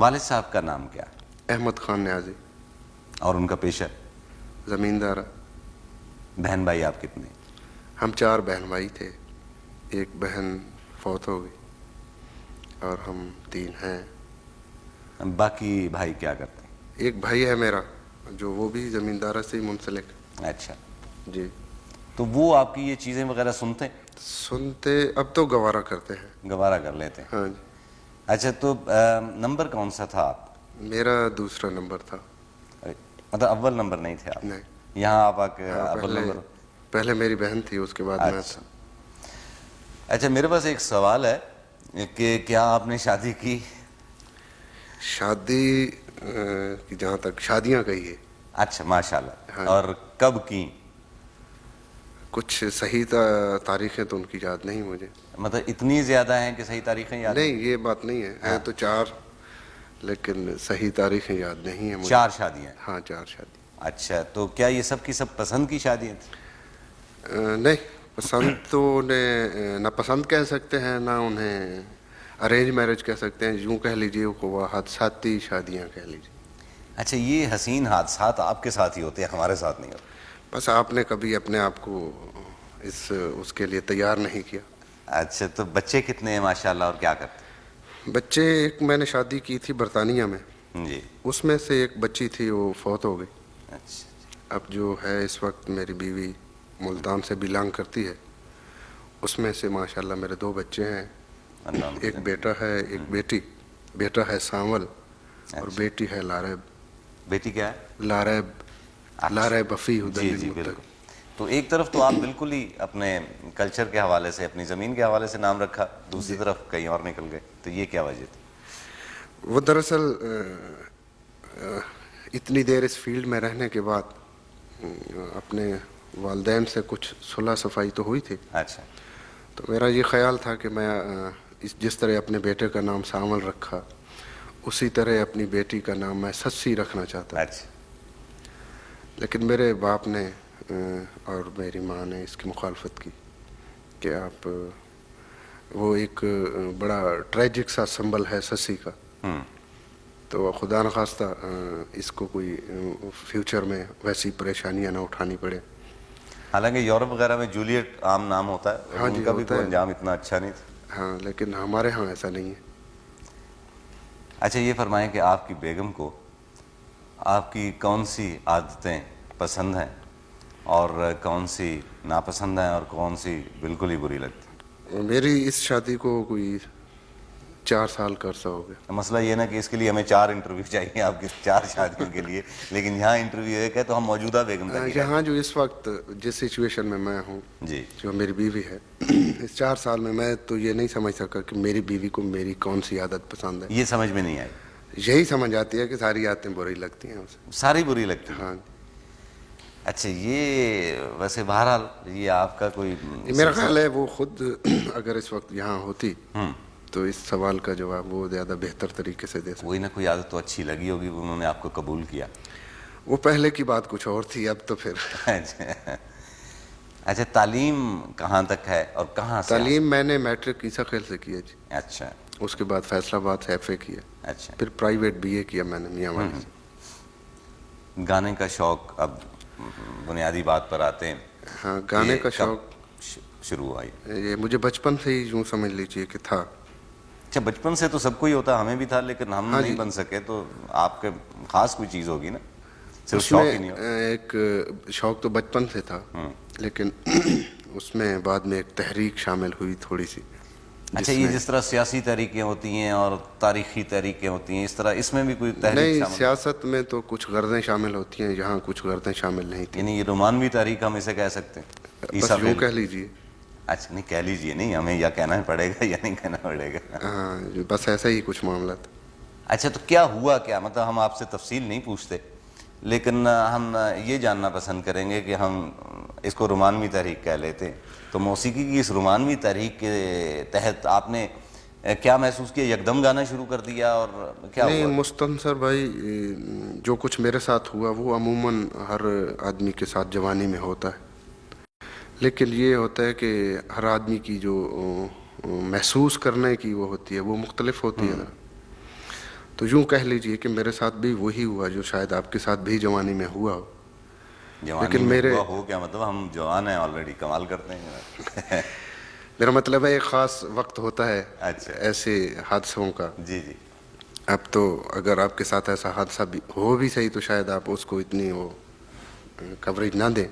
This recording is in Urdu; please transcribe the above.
والد صاحب کا نام کیا؟ احمد خان نیازی. اور ان کا پیشہ؟ زمیندار. بہن بھائی آپ کتنے؟ ہم 4 بہن بھائی تھے. ایک بہن فوت ہو گئی اور ہم 3 ہیں. باقی بھائی کیا کرتے ہیں؟ ایک بھائی ہے میرا جو وہ بھی زمیندارہ سے ہی منسلک. اچھا. جی. تو وہ آپ کی یہ چیزیں وغیرہ سنتے ہیں؟ سنتے اب تو گوارا کرتے ہیں. گوارا کر لیتے ہیں. ہاں جی. اچھا تو نمبر کون سا تھا آپ؟ میرا دوسرا نمبر تھا. مطلب اول نمبر نہیں تھے آپ؟ نہیں. یہاں آپ آ کے اول نمبر؟ پہلے میری بہن تھی, اس کے بعد میں تھا. اچھا میرے پاس ایک سوال ہے کہ کیا آپ نے شادی کی؟ شادی کی جہاں تک شادیاں کہی ہے. اچھا ماشاءاللہ. اور کب کی؟ کچھ صحیح تاریخیں تو ان کی یاد نہیں مجھے. مطلب اتنی زیادہ ہیں کہ صحیح تاریخیں یاد نہیں؟ یہ بات نہیں ہے. ہیں تو 4 لیکن صحیح تاریخیں یاد نہیں ہیں مجھے. 4 شادیاں؟ ہاں 4 شادی. اچھا تو کیا یہ سب کی سب پسند کی شادیاں تھیں؟ نہیں پسند تو انہیں نہ پسند کہہ سکتے ہیں, نہ انہیں ارینج میرج کہہ سکتے ہیں. یوں کہہ لیجیے وہ حادثاتی شادیاں کہہ لیجیے. اچھا یہ حسین حادثات آپ کے ساتھ ہی ہوتے ہیں, ہمارے ساتھ نہیں ہوتے. بس آپ نے کبھی اپنے آپ کو اس کے لیے تیار نہیں کیا. اچھا تو بچے کتنے ہیں ماشاءاللہ اور کیا کرتے ہیں؟ بچے ایک میں نے شادی کی تھی برطانیہ میں. جی. اس میں سے ایک بچی تھی وہ فوت ہو گئی. اچھا. اب جو ہے اس وقت میری بیوی ملتان سے بلانگ کرتی ہے. اس میں سے ماشاءاللہ میرے 2 بچے ہیں. ایک بیٹا ہے ایک بیٹی. بیٹا ہے سانول اور بیٹی ہے لاریب. بیٹی کیا ہے؟ لاریب. لاریب بفی جی جی بالکل. تو ایک طرف تو آپ بالکل ہی اپنے کلچر کے حوالے سے اپنی زمین کے حوالے سے نام رکھا, دوسری طرف کہیں اور نکل گئے, تو یہ کیا وجہ تھی؟ وہ دراصل اتنی دیر اس فیلڈ میں رہنے کے بعد اپنے والدین سے کچھ صلح صفائی تو ہوئی تھی. اچھا. تو میرا یہ خیال تھا کہ میں جس طرح اپنے بیٹے کا نام سانول رکھا اسی طرح اپنی بیٹی کا نام میں سسی رکھنا چاہتا. اچھا. لیکن میرے باپ نے اور میری ماں نے اس کی مخالفت کی کہ آپ وہ ایک بڑا ٹریجک سا سمبل ہے سسی کا, تو خدا نخواستہ اس کو کوئی فیوچر میں ویسی پریشانیاں نہ اٹھانی پڑے. حالانکہ یورپ وغیرہ میں جولیٹ عام نام ہوتا ہے, ہاں ان جی کا بھی ہوتا تو ہے. انجام اتنا اچھا نہیں تھا. ہاں لیکن ہمارے ہاں ایسا نہیں ہے. اچھا یہ فرمائیں کہ آپ کی بیگم کو آپ کی کون سی عادتیں پسند ہیں اور کون سی ناپسند ہیں اور کون سی بالکل ہی بری لگتی ہیں؟ میری اس شادی کو کوئی 4 سال کا عرصہ ہو گیا. مسئلہ یہ نا کہ اس کے لیے ہمیں 4 انٹرویو چاہیے آپ کی 4 شادیوں کے لیے, لیکن یہاں انٹرویو ایک ہے تو ہم موجودہ بیگم تک ہی یہاں جو اس وقت جس سچویشن میں میں ہوں, جی, جو میری بیوی ہے, اس 4 سال میں تو یہ نہیں سمجھ سکا کہ میری بیوی کو میری کون سی عادت پسند ہے. یہ سمجھ میں نہیں آئی. یہی سمجھ آتی ہے کہ ساری عادتیں بری لگتی ہیں اسے. ساری بری لگتی ہیں؟ ہاں. اچھا یہ ویسے بہرحال یہ آپ کا کوئی میرا خیال ہے وہ خود اگر اس وقت یہاں ہوتی تو اس سوال کا جواب وہ زیادہ بہتر طریقے سے دے سکتے. کوئی نہ کوئی عادت تو اچھی لگی ہوگی, انہوں نے آپ کو قبول کیا. وہ پہلے کی بات کچھ اور تھی, اب تو پھر. اچھا تعلیم کہاں تک ہے اور کہاں سے؟ تعلیم میں نے میٹرک عیسیٰ خیل سے کیا جی. اچھا. اس کے بعد فیصل آباد سے ایف اے کیا. اچھا. پھر پرائیویٹ بی اے کیا میں نے میاں والی سے. گانے کا شوق, اب بنیادی بات پر آتے ہیں. ہاں گانے کا شوق شروع ہوا یہ مجھے بچپن سے ہی یوں سمجھ لیجیے کہ تھا. اچھا بچپن سے تو سب کو ہی ہوتا, ہمیں بھی تھا, لیکن ہم نہیں بن سکے, تو آپ کے خاص کوئی چیز ہوگی نا, صرف شوق ہی نہیں ہو. ایک شوق تو بچپن سے تھا, لیکن اس میں بعد میں ایک تحریک شامل ہوئی تھوڑی سی. اچھا یہ جس طرح سیاسی تحریکیں ہوتی ہیں اور تاریخی تحریکیں ہوتی ہیں, اس طرح اس میں بھی کوئی تحریک نہیں, شامل؟ سیاست میں تو کچھ غرضیں شامل ہوتی ہیں, یہاں کچھ غرضیں شامل نہیں تھیں. یعنی یہ رومانوی تحریک ہم اسے کہہ سکتے ہیں؟ بس یوں کہہ لیجیے. اچھا نہیں کہہ لیجیے, نہیں ہمیں یا کہنا پڑے گا یا نہیں کہنا پڑے گا. ہاں بس ایسا ہی کچھ معاملہ تھا. اچھا تو کیا ہوا کیا, مطلب ہم آپ سے تفصیل نہیں پوچھتے, لیکن ہم یہ جاننا پسند کریں گے کہ ہم اس کو رومانوی تحریک کہہ لیتے ہیں, تو موسیقی کی اس رومانوی تحریک کے تحت آپ نے کیا محسوس کیا, یکدم گانا شروع کر دیا اور کیا ہوا؟ نہیں مستنصر بھائی, جو کچھ میرے ساتھ ہوا وہ عموماً ہر آدمی کے ساتھ جوانی میں ہوتا ہے, لیکن یہ ہوتا ہے کہ ہر آدمی کی جو محسوس کرنے کی وہ ہوتی ہے وہ مختلف ہوتی ہے. تو یوں کہہ لیجئے کہ میرے ساتھ بھی وہی ہوا جو شاید آپ کے ساتھ بھی جوانی میں ہوا ہو. جوانی لیکن میں میرے ہوا ہو کیا مطلب؟ ہم جوان ہیں آلریڈی، کمال کرتے ہیں. میرا مطلب ہے ایک خاص وقت ہوتا ہے اچھا. ایسے حادثوں کا. جی جی. اب تو اگر آپ کے ساتھ ایسا حادثہ بھی ہو بھی صحیح تو شاید آپ اس کو اتنی وہ کوریج نہ دیں.